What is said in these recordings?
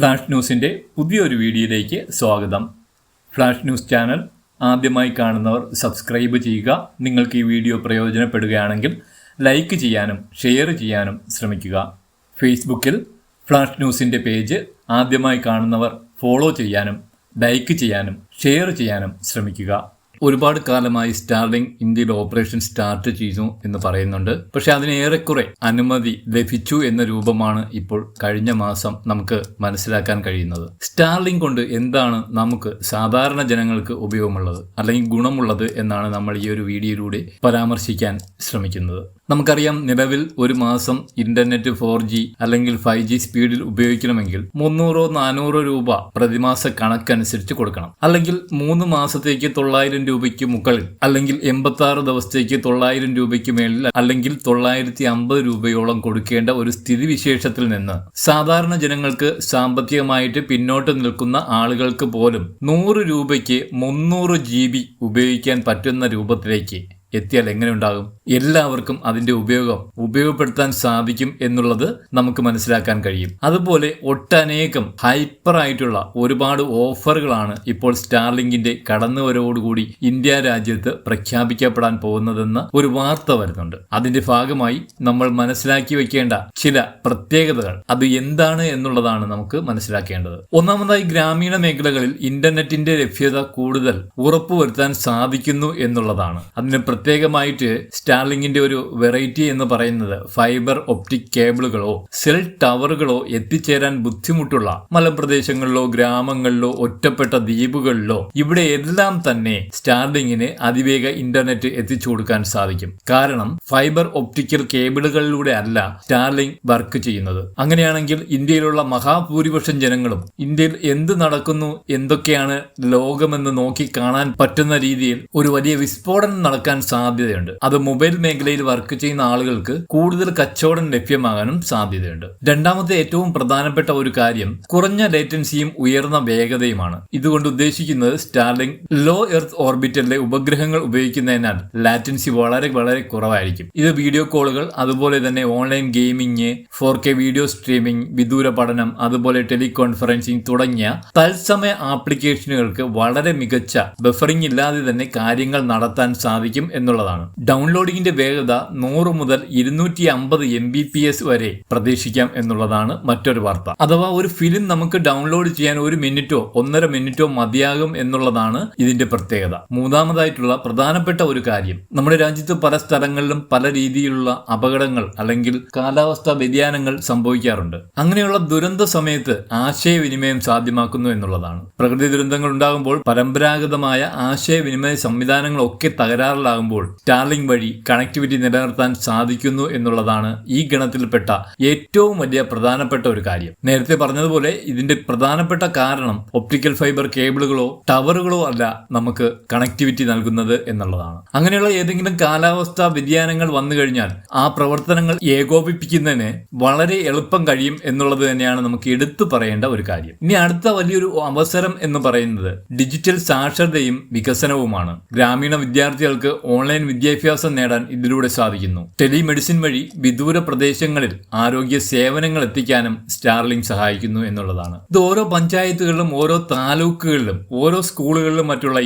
Flash ന്യൂസിൻ്റെ പുതിയൊരു വീഡിയോയിലേക്ക് സ്വാഗതം. ഫ്ലാഷ് ന്യൂസ് ചാനൽ ആദ്യമായി കാണുന്നവർ സബ്സ്ക്രൈബ് ചെയ്യുക. നിങ്ങൾക്ക് ഈ വീഡിയോ പ്രയോജനപ്പെടുകയാണെങ്കിൽ ലൈക്ക് ചെയ്യാനും ഷെയർ ചെയ്യാനും ശ്രമിക്കുക. ഫേസ്ബുക്കിൽ ഫ്ലാഷ് ന്യൂസിൻ്റെ പേജ് ആദ്യമായി കാണുന്നവർ ഫോളോ ചെയ്യാനും ലൈക്ക് ചെയ്യാനും ഷെയർ ചെയ്യാനും ശ്രമിക്കുക. ഒരുപാട് കാലമായി സ്റ്റാർലിങ്ക് ഇന്ത്യയിൽ ഓപ്പറേഷൻ സ്റ്റാർട്ട് ചെയ്തു എന്ന് പറയുന്നുണ്ട്. പക്ഷെ അതിന് ഏറെക്കുറെ അനുമതി ലഭിച്ചു എന്ന രൂപമാണ് ഇപ്പോൾ കഴിഞ്ഞ മാസം നമുക്ക് മനസ്സിലാക്കാൻ കഴിയുന്നത്. സ്റ്റാർലിങ്ക് കൊണ്ട് എന്താണ് നമുക്ക് സാധാരണ ജനങ്ങൾക്ക് ഉപയോഗമുള്ളത് അല്ലെങ്കിൽ ഗുണമുള്ളത് എന്നാണ് നമ്മൾ ഈ ഒരു വീഡിയോയിലൂടെ പരാമർശിക്കാൻ ശ്രമിക്കുന്നത്. നമുക്കറിയാം, നിലവിൽ ഒരു മാസം ഇന്റർനെറ്റ് 4G അല്ലെങ്കിൽ 5G സ്പീഡിൽ ഉപയോഗിക്കണമെങ്കിൽ 300-400 രൂപ പ്രതിമാസ കണക്കനുസരിച്ച് കൊടുക്കണം. അല്ലെങ്കിൽ 3 മാസത്തേക്ക് 900 രൂപയ്ക്ക് മുകളിൽ, അല്ലെങ്കിൽ 86 ദിവസത്തേക്ക് 900 രൂപയ്ക്ക് മേളിൽ, അല്ലെങ്കിൽ 950 രൂപയോളം കൊടുക്കേണ്ട ഒരു സ്ഥിതിവിശേഷത്തിൽ നിന്ന് സാധാരണ ജനങ്ങൾക്ക് സാമ്പത്തികമായിട്ട് പിന്നോട്ട് നിൽക്കുന്ന ആളുകൾക്ക് പോലും 100 രൂപയ്ക്ക് 300 GB ഉപയോഗിക്കാൻ പറ്റുന്ന രൂപത്തിലേക്ക് എത്തിയാൽ എങ്ങനെ ഉണ്ടാകും? എല്ലാവർക്കും അതിന്റെ ഉപയോഗപ്പെടുത്താൻ സാധിക്കും എന്നുള്ളത് നമുക്ക് മനസ്സിലാക്കാൻ കഴിയും. അതുപോലെ ഒട്ടനേകം ഹൈപ്പർ ആയിട്ടുള്ള ഒരുപാട് ഓഫറുകളാണ് ഇപ്പോൾ സ്റ്റാർലിങ്കിന്റെ കടന്നുവരവോടുകൂടി ഇന്ത്യ രാജ്യത്ത് പ്രഖ്യാപിക്കപ്പെടാൻ പോകുന്നതെന്ന് ഒരു വാർത്ത വരുന്നുണ്ട്. അതിന്റെ ഭാഗമായി നമ്മൾ മനസ്സിലാക്കി വെക്കേണ്ട ചില പ്രത്യേകതകൾ അത് എന്താണ് എന്നുള്ളതാണ് നമുക്ക് മനസ്സിലാക്കേണ്ടത്. ഒന്നാമതായി, ഗ്രാമീണ മേഖലകളിൽ ഇന്റർനെറ്റിന്റെ ലഭ്യത കൂടുതൽ ഉറപ്പുവരുത്താൻ സാധിക്കുന്നു എന്നുള്ളതാണ്. അതിന് പ്രത്യേകമായിട്ട് സ്റ്റാർലിങ്കിന്റെ ഒരു വെറൈറ്റി എന്ന് പറയുന്നത് ഫൈബർ ഒപ്റ്റിക് കേബിളുകളോ സെൽ ടവറുകളോ എത്തിച്ചേരാൻ ബുദ്ധിമുട്ടുള്ള മലപ്രദേശങ്ങളിലോ ഗ്രാമങ്ങളിലോ ഒറ്റപ്പെട്ട ദ്വീപുകളിലോ ഇവിടെ എല്ലാം തന്നെ സ്റ്റാർലിങ്കിന് അതിവേഗ ഇന്റർനെറ്റ് എത്തിച്ചു കൊടുക്കാൻ സാധിക്കും. കാരണം ഫൈബർ ഒപ്റ്റിക്കൽ കേബിളുകളിലൂടെ അല്ല സ്റ്റാർലിങ്ക് വർക്ക് ചെയ്യുന്നത്. അങ്ങനെയാണെങ്കിൽ ഇന്ത്യയിലുള്ള മഹാഭൂരിപക്ഷം ജനങ്ങളും ഇന്ത്യയിൽ എന്ത് നടക്കുന്നു, എന്തൊക്കെയാണ് ലോകമെന്ന് നോക്കി കാണാൻ പറ്റുന്ന രീതിയിൽ ഒരു വലിയ വിസ്ഫോടനം നടക്കാൻ സാധ്യതയുണ്ട്. അത് മൊബൈൽ മേഖലയിൽ വർക്ക് ചെയ്യുന്ന ആളുകൾക്ക് കൂടുതൽ കച്ചവടം ലഭ്യമാകാനും സാധ്യതയുണ്ട്. രണ്ടാമത്തെ ഏറ്റവും പ്രധാനപ്പെട്ട ഒരു കാര്യം കുറഞ്ഞ ലേറ്റൻസിയും ഉയർന്ന വേഗതയുമാണ്. ഇതുകൊണ്ട് ഉദ്ദേശിക്കുന്നത് സ്റ്റാർലിങ്ക് ലോ എർത്ത് ഓർബിറ്റലിലെ ഉപഗ്രഹങ്ങൾ ഉപയോഗിക്കുന്നതിനാൽ ലാറ്റൻസി വളരെ വളരെ കുറവായിരിക്കും. ഇത് വീഡിയോ കോളുകൾ, അതുപോലെ തന്നെ online gaming, 4K video streaming, വിദൂര പഠനം, അതുപോലെ ടെലികോൺഫറൻസിംഗ് തുടങ്ങിയ തത്സമയ ആപ്ലിക്കേഷനുകൾക്ക് വളരെ മികച്ച ബഫറിംഗ് ഇല്ലാതെ തന്നെ കാര്യങ്ങൾ നടത്താൻ സാധിക്കും എന്നുള്ളതാണ്. ഡൗൺലോഡിങ്ങിന്റെ വേഗത 100 മുതൽ 250 Mbps വരെ പ്രതീക്ഷിക്കാം എന്നുള്ളതാണ് മറ്റൊരു വാർത്ത. അഥവാ ഒരു ഫിലിം നമുക്ക് ഡൗൺലോഡ് ചെയ്യാൻ 1 മിനിറ്റോ 1.5 മിനിറ്റോ മതിയാകും എന്നുള്ളതാണ് ഇതിന്റെ പ്രത്യേകത. മൂന്നാമതായിട്ടുള്ള പ്രധാനപ്പെട്ട ഒരു കാര്യം, നമ്മുടെ രാജ്യത്ത് പല സ്ഥലങ്ങളിലും പല രീതിയിലുള്ള അപകടങ്ങൾ അല്ലെങ്കിൽ കാലാവസ്ഥാ വ്യതിയാനങ്ങൾ സംഭവിക്കാറുണ്ട്. അങ്ങനെയുള്ള ദുരന്ത സമയത്ത് ആശയവിനിമയം സാധ്യമാക്കുന്നു എന്നുള്ളതാണ്. പ്രകൃതി ദുരന്തങ്ങൾ ഉണ്ടാകുമ്പോൾ പരമ്പരാഗതമായ ആശയവിനിമയ സംവിധാനങ്ങളൊക്കെ തകരാറിലാകുമ്പോൾ സ്റ്റാർലിങ്ക് വഴി കണക്ടിവിറ്റി നിലനിർത്താൻ സാധിക്കുന്നു എന്നുള്ളതാണ് ഈ ഗണത്തിൽപ്പെട്ട ഏറ്റവും വലിയ പ്രധാനപ്പെട്ട ഒരു കാര്യം. നേരത്തെ പറഞ്ഞതുപോലെ ഇതിന്റെ പ്രധാനപ്പെട്ട കാരണം ഒപ്റ്റിക്കൽ ഫൈബർ കേബിളുകളോ ടവറുകളോ അല്ല നമുക്ക് കണക്ടിവിറ്റി നൽകുന്നത് എന്നുള്ളതാണ്. അങ്ങനെയുള്ള ഏതെങ്കിലും കാലാവസ്ഥാ വ്യതിയാനങ്ങൾ വന്നു കഴിഞ്ഞാൽ ആ പ്രവർത്തനങ്ങൾ ഏകോപിപ്പിക്കുന്നതിന് വളരെ എളുപ്പം കഴിയും എന്നുള്ളത് തന്നെയാണ് നമുക്ക് എടുത്തു പറയേണ്ട ഒരു കാര്യം. ഇനി അടുത്ത വലിയൊരു അവസരം എന്ന് പറയുന്നത് ഡിജിറ്റൽ സാക്ഷരതയും വികസനവുമാണ്. ഗ്രാമീണ വിദ്യാർത്ഥികൾക്ക് ഓൺലൈൻ വിദ്യാഭ്യാസം നേടാൻ ഇതിലൂടെ സാധിക്കുന്നു. ടെലിമെഡിസിൻ വഴി വിദൂര പ്രദേശങ്ങളിൽ ആരോഗ്യ സേവനങ്ങൾ എത്തിക്കാനും സ്റ്റാർലിങ്ക് സഹായിക്കുന്നു എന്നുള്ളതാണ്. ഇത് ഓരോ പഞ്ചായത്തുകളിലും ഓരോ താലൂക്കുകളിലും ഓരോ സ്കൂളുകളിലും മറ്റുള്ള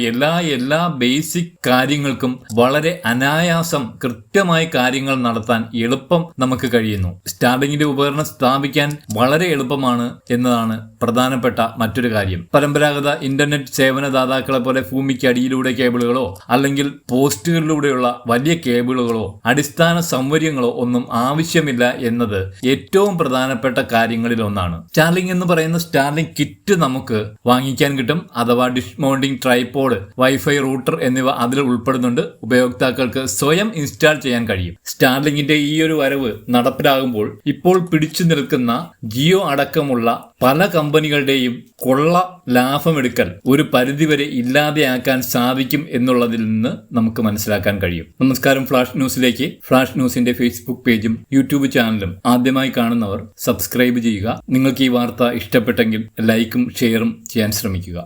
എല്ലാ ബേസിക് കാര്യങ്ങൾക്കും വളരെ അനായാസം കൃത്യമായി കാര്യങ്ങൾ നടത്താൻ എളുപ്പം നമുക്ക് കഴിയുന്നു. സ്റ്റാർലിങ്കിന്റെ ഉപകരണം സ്ഥാപിക്കാൻ വളരെ എളുപ്പമാണ് എന്നതാണ് പ്രധാനപ്പെട്ട മറ്റൊരു കാര്യം. പരമ്പരാഗത ഇന്റർനെറ്റ് സേവനദാതാക്കളെ പോലെ ഭൂമിക്ക് അടിയിലൂടെ കേബിളുകളോ അല്ലെങ്കിൽ പോസ്റ്റുകളിലൂടെയുള്ള വലിയ കേബിളുകളോ അടിസ്ഥാന സൗകര്യങ്ങളോ ഒന്നും ആവശ്യമില്ല എന്നത് ഏറ്റവും പ്രധാനപ്പെട്ട കാര്യങ്ങളിൽ ഒന്നാണ്. സ്റ്റാർലിങ്ക് എന്ന് പറയുന്ന സ്റ്റാർലിങ്ക് കിറ്റ് നമുക്ക് വാങ്ങിക്കാൻ കിട്ടും. അഥവാ dish mounting tripod, wifi router എന്നിവ അതിൽ ഉൾപ്പെടുന്നുണ്ട്. ഉപയോക്താക്കൾക്ക് സ്വയം ഇൻസ്റ്റാൾ ചെയ്യാൻ കഴിയും. സ്റ്റാർലിങ്കിന്റെ ഈ ഒരു വരവ് നടപ്പിലാകുമ്പോൾ ഇപ്പോൾ പിടിച്ചു നിൽക്കുന്ന ജിയോ അടക്കമുള്ള പല കമ്പനികളുടെയും കൊള്ള ലാഭമെടുക്കൽ ഒരു പരിധിവരെ ഇല്ലാതെയാക്കാൻ സാധിക്കും എന്നുള്ളതിൽ നിന്ന് നമുക്ക് മനസ്സിലാക്കാൻ കഴിയും. നമസ്കാരം. ഫ്ലാഷ് ന്യൂസിലേക്ക്. ഫ്ലാഷ് ന്യൂസിന്റെ ഫേസ്ബുക്ക് പേജും യൂട്യൂബ് ചാനലും ആദ്യമായി കാണുന്നവർ സബ്സ്ക്രൈബ് ചെയ്യുക. നിങ്ങൾക്ക് ഈ വാർത്ത ഇഷ്ടപ്പെട്ടെങ്കിൽ ലൈക്കും ഷെയറും ചെയ്യാൻ ശ്രമിക്കുക.